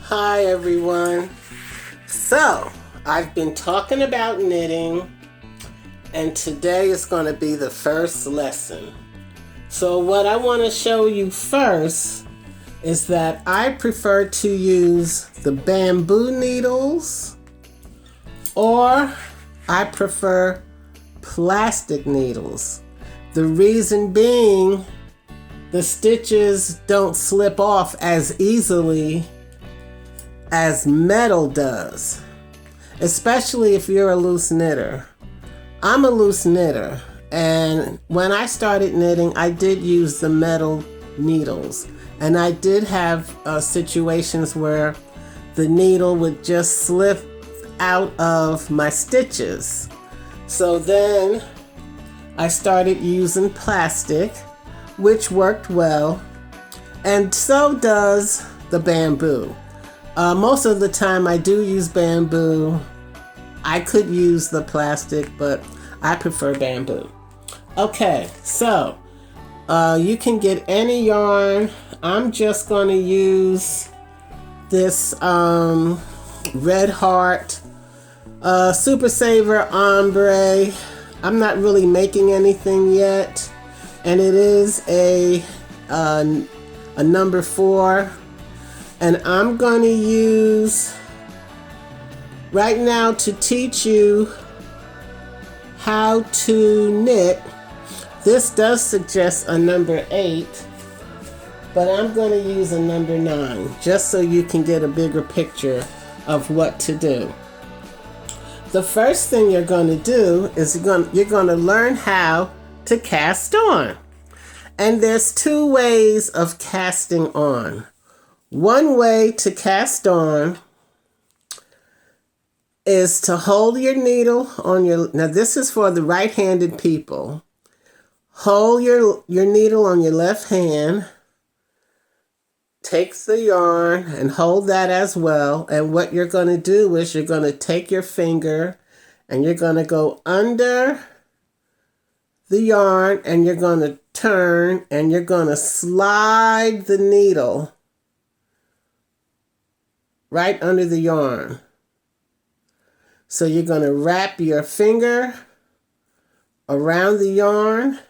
Hi everyone. So, I've been talking about knitting and today is going to be the first lesson. So what I want to show you first is that I prefer to use the bamboo needles or I prefer plastic needles. The reason being the stitches don't slip off as easily as metal does, especially if you're a loose knitter. I'm a loose knitter, and when I started knitting, I did use the metal needles, and I did have situations where the needle would just slip out of my stitches. So then I started using plastic, which worked well, and so does the bamboo. Most of the time I do use bamboo. I could use the plastic, but I prefer bamboo. Okay, so you can get any yarn. I'm just going to use this Red Heart Super Saver Ombre. I'm not really making anything yet, and it is a number 4. And I'm going to use right now to teach you how to knit. This does suggest a number 8, but I'm going to use a number 9 just so you can get a bigger picture of what to do. The first thing you're going to do is you're going to learn how to cast on. And there's 2 ways of casting on. One way to cast on is to hold your needle on your, now this is for the right-handed people. Hold your needle on your left hand, take the yarn and hold that as well. And what you're going to do is you're going to take your finger and you're going to go under the yarn and you're going to turn and you're going to slide the needle right under the yarn. So you're going to wrap your finger around the yarn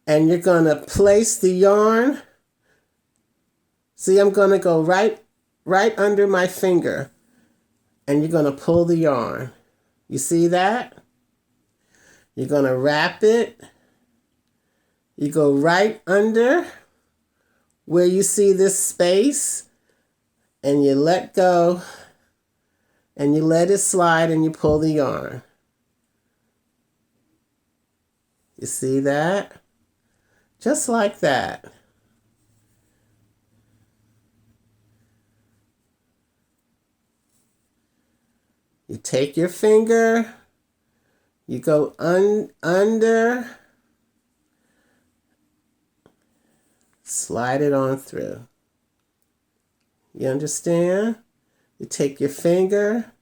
and you're going to place the yarn. See, I'm going to go right under my finger and you're going to pull the yarn. You see that? You're going to wrap it. You go right under where you see this space. And you let go, and you let it slide, and you pull the yarn. You see that? Just like that. You take your finger, you go under, slide it on through. You understand? You take your finger,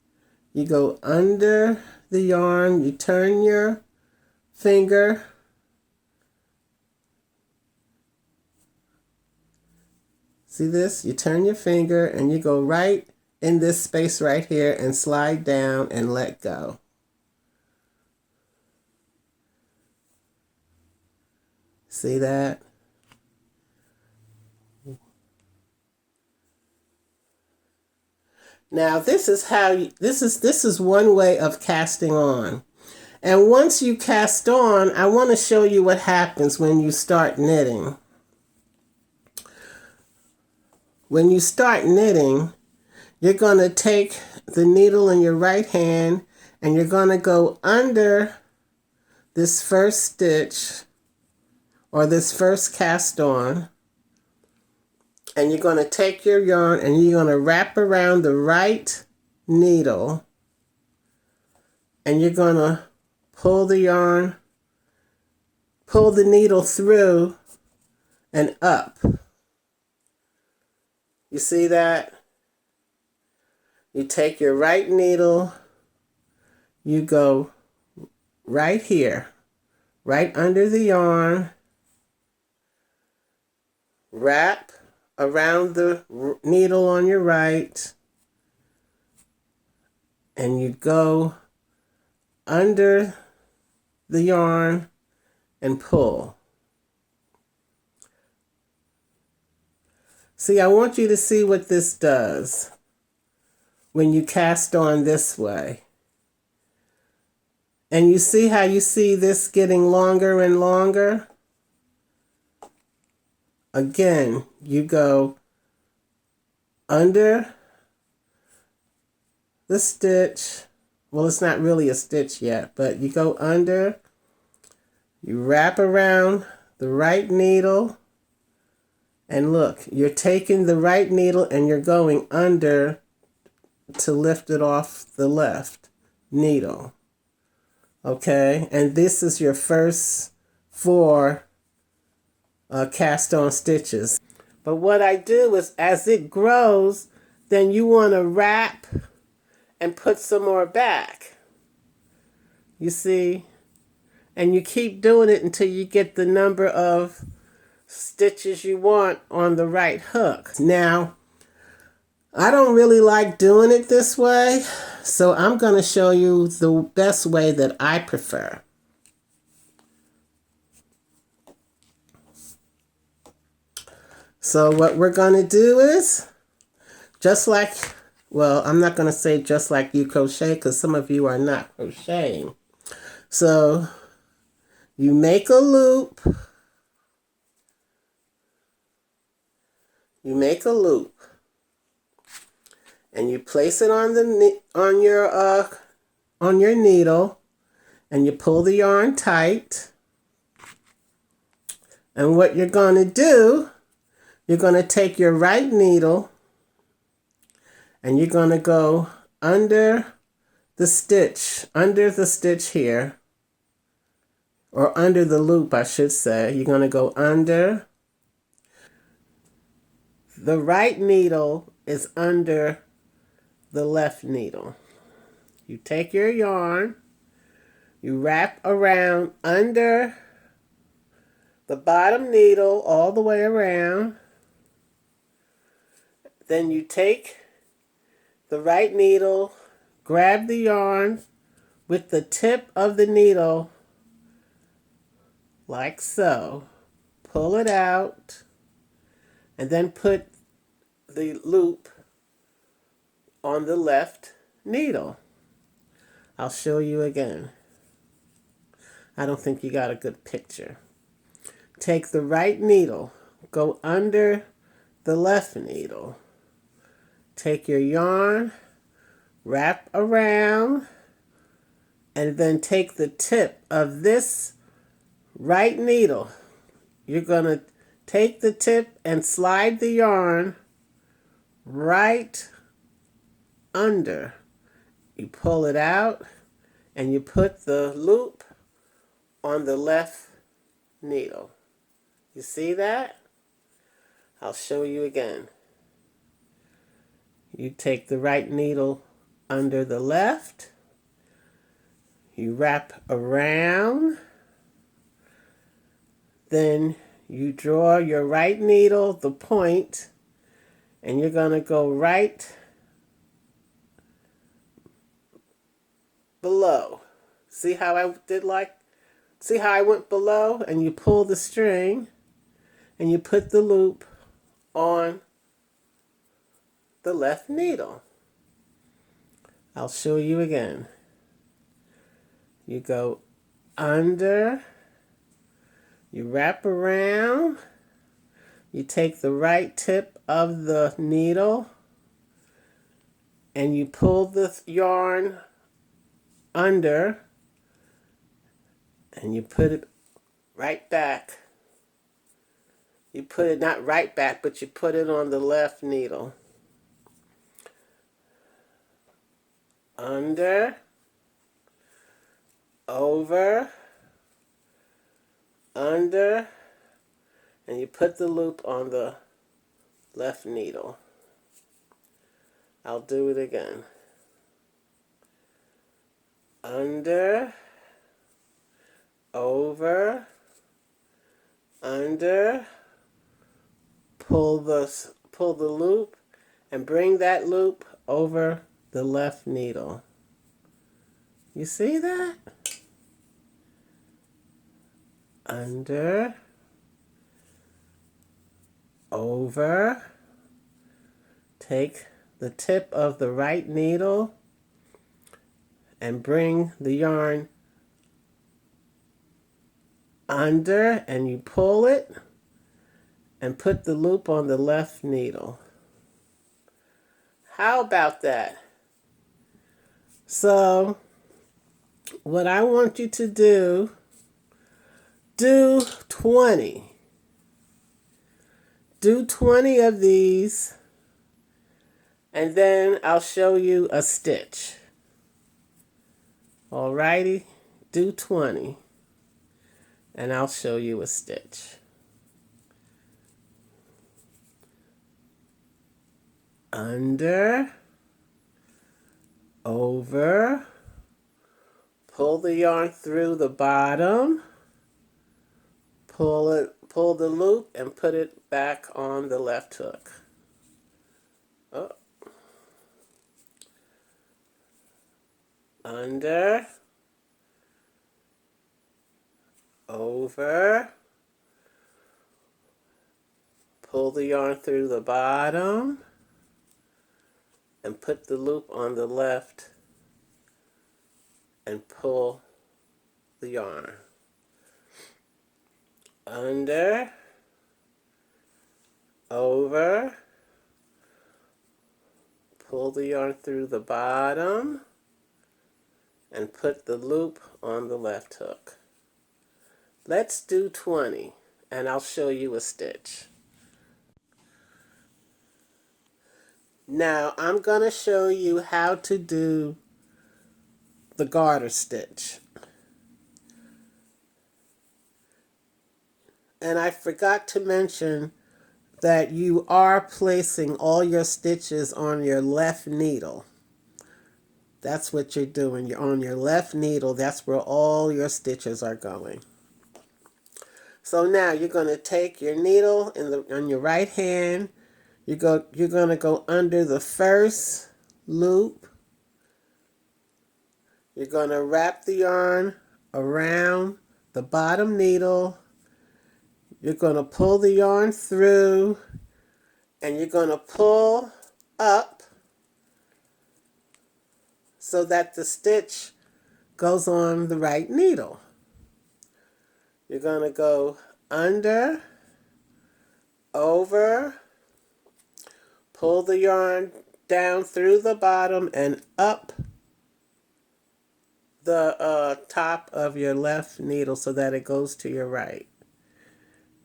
you go under the yarn, you turn your finger, see this? You turn your finger and you go right in this space right here and slide down and let go. See that? Now this is one way of casting on. And once you cast on, I want to show you what happens when you start knitting. When you start knitting, you're going to take the needle in your right hand and you're going to go under this first stitch or this first cast on. And you're going to take your yarn and you're going to wrap around the right needle and you're going to pull the yarn, pull the needle through and up. You see that? You take your right needle, you go right here, right under the yarn, wrap around the needle on your right, and you go under the yarn and pull. See, I want you to see what this does when you cast on this way. And you see how you see this getting longer and longer? Again, you go under the stitch. Well, it's not really a stitch yet, but you go under, you wrap around the right needle, and look, you're taking the right needle and you're going under to lift it off the left needle. Okay, and this is your first 4 cast on stitches. But what I do is, as it grows, then you want to wrap and put some more back. You see? And you keep doing it until you get the number of stitches you want on the right hook. Now, I don't really like doing it this way, so I'm going to show you the best way that I prefer. So what we're going to do is, just like, well, I'm not going to say just like you crochet because some of you are not crocheting. So you make a loop. You make a loop. And you place it on your needle, and you pull the yarn tight. And what you're going to do, you're going to take your right needle and you're going to go under the stitch here, or under the loop, I should say. You're going to go under. The right needle is under the left needle. You take your yarn, you wrap around under the bottom needle all the way around. Then you take the right needle, grab the yarn with the tip of the needle like so, pull it out, and then put the loop on the left needle. I'll show you again. I don't think you got a good picture. Take the right needle, go under the left needle. Take your yarn, wrap around, and then take the tip of this right needle. You're going to take the tip and slide the yarn right under. You pull it out and you put the loop on the left needle. You see that? I'll show you again. You take the right needle under the left, you wrap around, then you draw your right needle, the point, and you're going to go right below. See how I went below? And you pull the string and you put the loop on the left needle. I'll show you again. You go under, you wrap around, you take the right tip of the needle and you pull the yarn under and you put it right back. You put it not right back, but you put it on the left needle. Under, over, under, and you put the loop on the left needle. I'll do it again. Under, over, under, pull the loop and bring that loop over the left needle. You see that? Under, over, take the tip of the right needle and bring the yarn under, and you pull it and put the loop on the left needle. How about that? So what I want you to do 20. Do 20 of these, and then I'll show you a stitch. Alrighty, do 20, and I'll show you a stitch. Under, over, pull the yarn through the bottom, pull the loop and put it back on the left hook. Oh. Under, over, pull the yarn through the bottom and put the loop on the left and pull the yarn. Under, over, pull the yarn through the bottom and put the loop on the left hook. Let's do 20, and I'll show you a stitch. Now I'm going to show you how to do the garter stitch. And I forgot to mention that you are placing all your stitches on your left needle. That's what you're doing. You're on your left needle. That's where all your stitches are going. So now you're going to take your needle on your right hand. You're going to go under the first loop. You're going to wrap the yarn around the bottom needle. You're going to pull the yarn through, and you're going to pull up so that the stitch goes on the right needle. You're going to go under, over, pull the yarn down through the bottom and up the top of your left needle so that it goes to your right.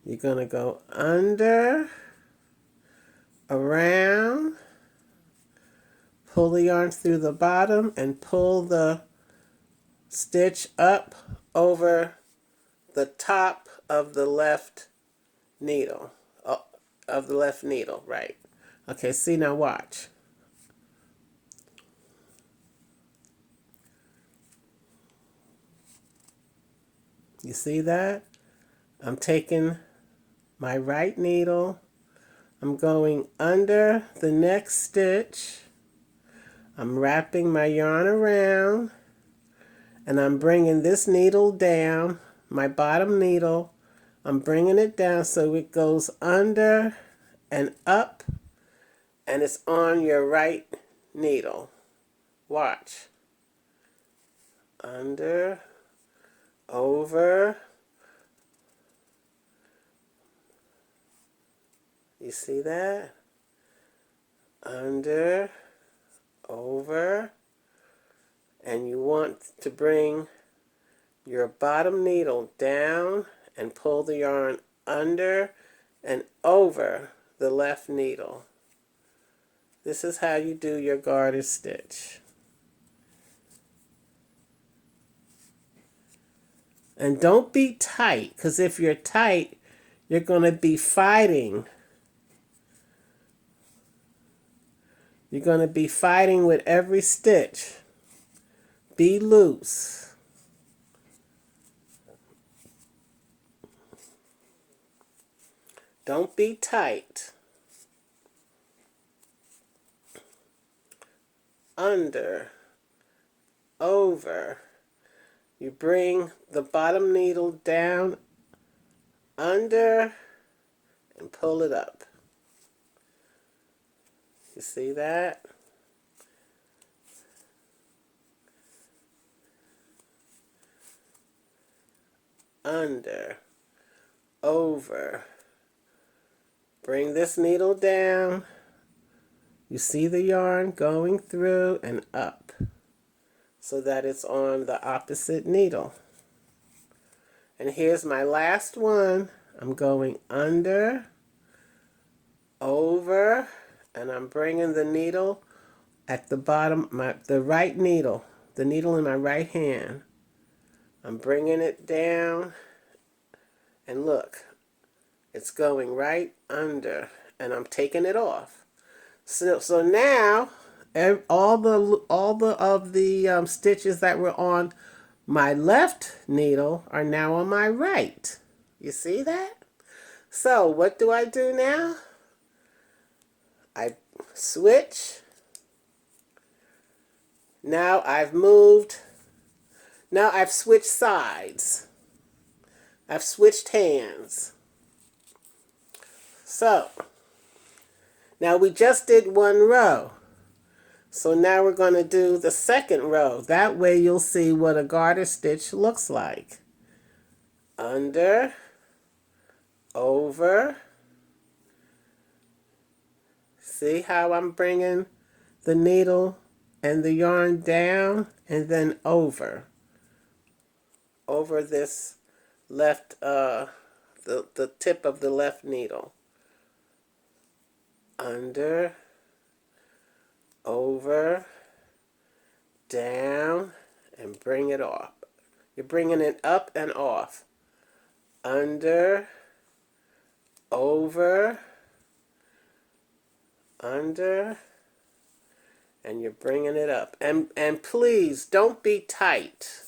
You're going to go under, around, pull the yarn through the bottom and pull the stitch up over the top of the left needle. Right. Okay, see, now watch. You see that? I'm taking my right needle, I'm going under the next stitch, I'm wrapping my yarn around, and I'm bringing this needle down, my bottom needle, I'm bringing it down so it goes under and up, and it's on your right needle. Watch. Under, over. You see that? Under, over, and you want to bring your bottom needle down and pull the yarn under and over the left needle. This is how you do your garter stitch. And don't be tight, because if you're tight, you're going to be fighting. You're going to be fighting with every stitch. Be loose. Don't be tight. Under, over. You bring the bottom needle down, under, and pull it up. You see that? Under, over. Bring this needle down. You see the yarn going through and up so that it's on the opposite needle. And here's my last one. I'm going under, over, and I'm bringing the needle at the bottom, the right needle, the needle in my right hand. I'm bringing it down, and look, it's going right under, and I'm taking it off. So now, all the stitches that were on my left needle are now on my right. You see that? So what do I do now? I switch. Now I've moved. Now I've switched sides. I've switched hands. So now we just did one row. So now we're going to do the second row. That way you'll see what a garter stitch looks like. Under, over. See how I'm bringing the needle and the yarn down and then over. Over this left, the tip of the left needle. Under, over, down, and bring it off. You're bringing it up and off. Under, over, under, and you're bringing it up. And please, don't be tight.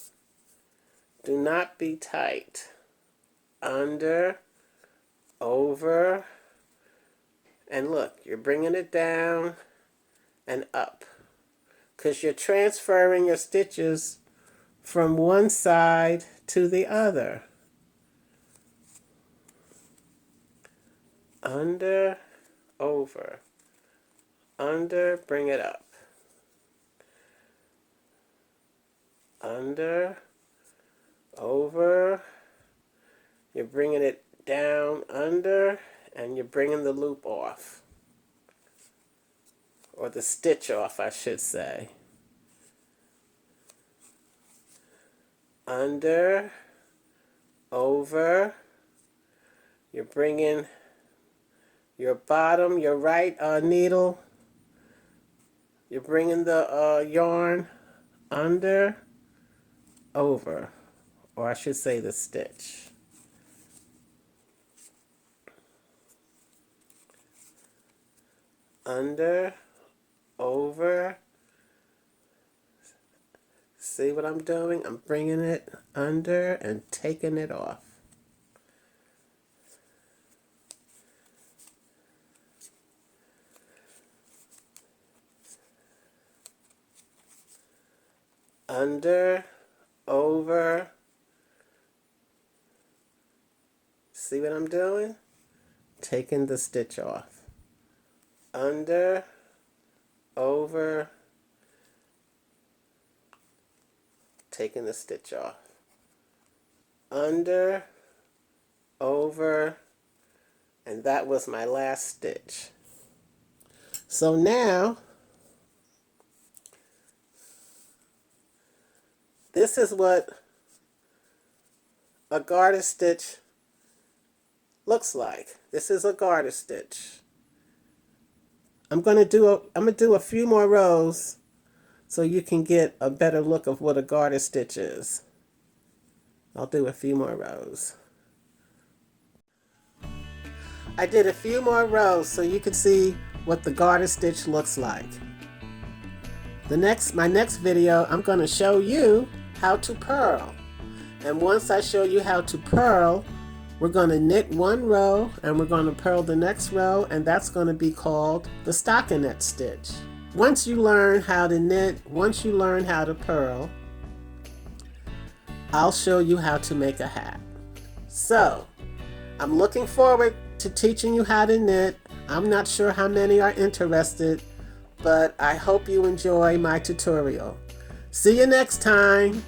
Do not be tight. Under, over, and look, you're bringing it down and up, because you're transferring your stitches from one side to the other. Under, over, under, bring it up. Under, over, you're bringing it down, under, and you're bringing the loop off. Or the stitch off, I should say. Under, over, you're bringing your bottom, your right needle, you're bringing the yarn under, over, or I should say the stitch. Under, over. See what I'm doing? I'm bringing it under and taking it off. Under, over. See what I'm doing? Taking the stitch off. Under, over, taking the stitch off. Under, over, and that was my last stitch. So now, this is what a garter stitch looks like. This is a garter stitch. I'm gonna do a few more rows so you can get a better look of what a garter stitch is. I'll do a few more rows. I did a few more rows so you can see what the garter stitch looks like. My next video, I'm going to show you how to purl. And once I show you how to purl, We're going to knit one row and we're going to purl the next row, and that's going to be called the stockinette stitch. Once you learn how to knit, once you learn how to purl, I'll show you how to make a hat. So, I'm looking forward to teaching you how to knit. I'm not sure how many are interested, but I hope you enjoy my tutorial. See you next time.